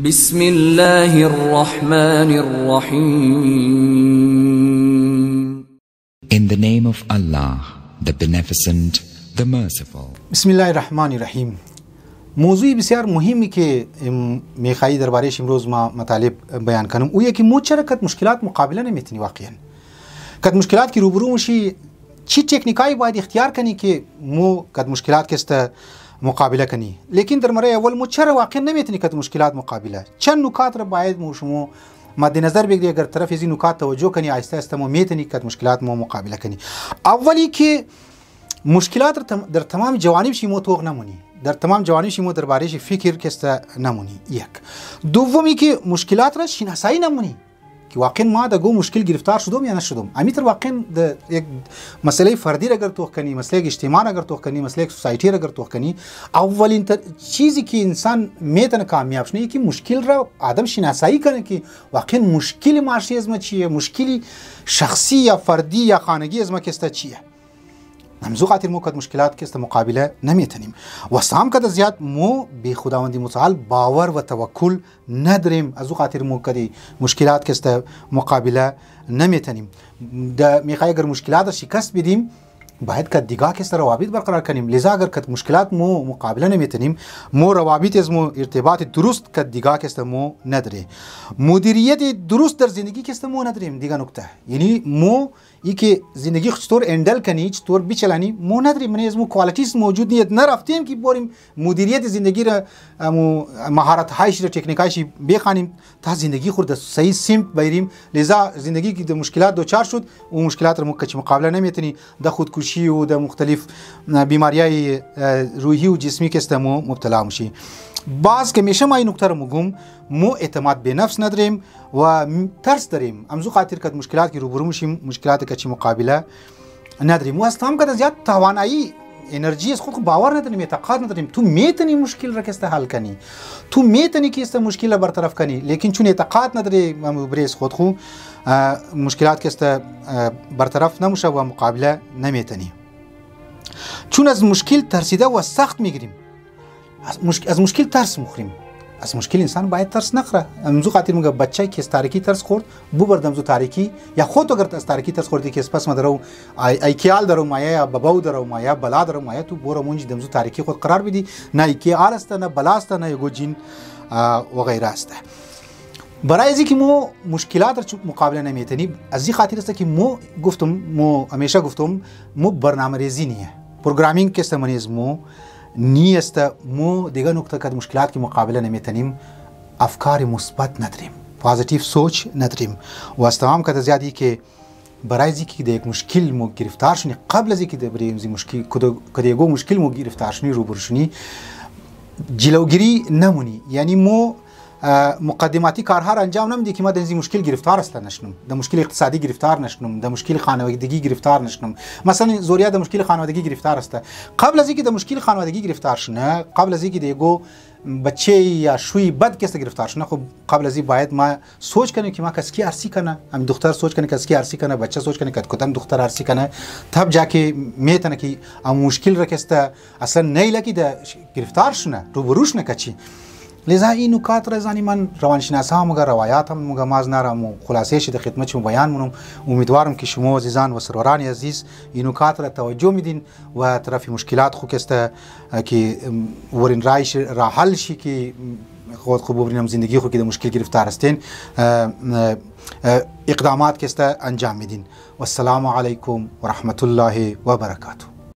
بسم الله الرحمن الرحيم. In the name of Allah, the Beneficent, the Merciful. بسم الله الرحمن الرحیم. موضوعی بسیار مهمی که میخواهی دربارهش امروز ما مطالب بیان کنم او یکی مو چرا کد مشکلات مقابله نمیتونی واقعا کد مشکلات کی روبرو میشی چی تکنیکایی باید اختیار کنی که مو کد مشکلات کست مقابله کنی لیکن در مره اول مو چرا واقعا نمیتونی کد مشکلات مقابله چند نکات را باید مو شما مد نظر بگیری اگر طرف از این نکات توجه کنی آهسته آهسته مو میتونی کد مشکلات مو مقابله کنی. اولی که مشکلات در تمام جوانب شی مو توغ نمونی در تمام جوانب شی مو دربارهش فکر کسته نمونی. یک دومی که مشکلات را شناسایی نمونی که واقعا ما دا گو مشکل گرفتار شدم یا نشدم امیتر واقعا یک مسئله فردی را اگر توغ کنی مسئله اجتماعی اگر توغ کنی مسئله سوسایتی را اگر توغ کنی اولین چیزی که انسان میتونه کامیاب شنه که مشکل را آدم شناسایی کنه که واقعا مشکل معاشی از ما چیه مشکلی شخصی یا فردی یا خانگی از ما کسته چیه همزو خاطر مو کد مشکلات که است مقابله نمیتونیم و سام کد زیاد مو به خداوند متعال باور و توکل نداریم از او خاطر مو کد مشکلات که است مقابله نمیتونیم میخوای اگر مشکلات شکست بدیم باید کد دیگه که است روابط برقرار کنیم لذا اگر کد مشکلات مو مقابله نمیتونیم مو روابط از مو ارتباط درست کد دیگه که است مو نداره مدیریت درست در زندگی که است مو نداریم دیگه نکته یعنی مو ای که زندگی چطور اندل کنی چطور بچلانی مو نداریم من از مو کوالیتیز موجود نیست نرفتیم که بریم مدیریت زندگی را مهارت هایش را تکنیکایش بخوانیم تا زندگی خود صحیح سمت بریم لذا زندگی که د مشکلات دوچار شد و مشکلات را مو مقابله نمیتونی د خودکشی و د مختلف بیماریای روحی و جسمی که است مو مبتلا میشی. باز که میشه ما این نکته رو میگم مو اعتماد به نفس نداریم و ترس داریم امزو خاطر کد مشکلات که روبرو میشیم مشکلات که چی مقابله نداریم و اصلا کد زیاد توانایی انرژی از خود باور نداریم اعتقاد نداریم تو میتونی مشکل را کسته حل کنی تو میتونی که است مشکل را برطرف کنی لیکن چون اعتقاد نداری بریز خود خو مشکلات کسته برطرف نمیشه و مقابله نمیتونی چون از مشکل ترسیده و سخت میگیریم از مشکل ترس مخوریم از مشکل انسان باید ترس نخوره امزو خاطر میگه بچه که از تاریکی ترس خورد بو بردمزو تاریکی یا خود اگر از تاریکی ترس خوردی که پس ما درو ایکیال درو مایا یا باباو درو مایا بلا درو مایا تو برو مونج دمزو تاریکی خود قرار بدی نه ایکیال است نه بلا است نه یگو جین و غیره است. برای ازی که مو مشکلات رو مقابله نمیتونی از این خاطر است که مو گفتم مو همیشه گفتم مو برنامه‌ریزی نیه پروگرامینگ که استمانی از مو نیست مو دیگه نکته که مشکلات که مقابله نمیتونیم افکار مثبت نداریم پوزیتیو سوچ نداریم و استمام که زیادی که برای ذیکی که یک مشکل مو گرفتار شنی قبل از اینکه برای این مشکل کدی گو مشکل مو گرفتار شنی روبرو شنی جلوگیری نمونی یعنی مو مقدماتی کارها را انجام نمیدی که ما در این مشکل گرفتار است نشنم در مشکل اقتصادی گرفتار نشنم در مشکل خانوادگی گرفتار نشنم مثلا زوریا در مشکل خانوادگی گرفتار است قبل از اینکه در مشکل خانوادگی گرفتار شنه قبل از اینکه دیگو بچه یا شوی بد کس گرفتار شنه خب قبل از این باید ما سوچ کنیم که ما کسکی ارسی کنه هم دختر سوچ کنه کسکی ارسی کنه بچه سوچ کنه کدام دختر ارسی کنه تب جا که میتونه که ام مشکل را کسته اصلا نیله که در گرفتار شنه روبروش نکچی لذا این نکات را زانی من روانشناسا هم مگر روایات هم مگر ماز نرم و خلاصه شده خدمت شما بیان منم امیدوارم که شما عزیزان و سروران عزیز این نکات را توجه میدین و طرف مشکلات خو کسته که ورین رایش را حل شي که خود خوب ببینم زندگی خو که در مشکل گرفتار هستین اقدامات کسته انجام میدین و السلام علیکم و رحمت الله و برکاته.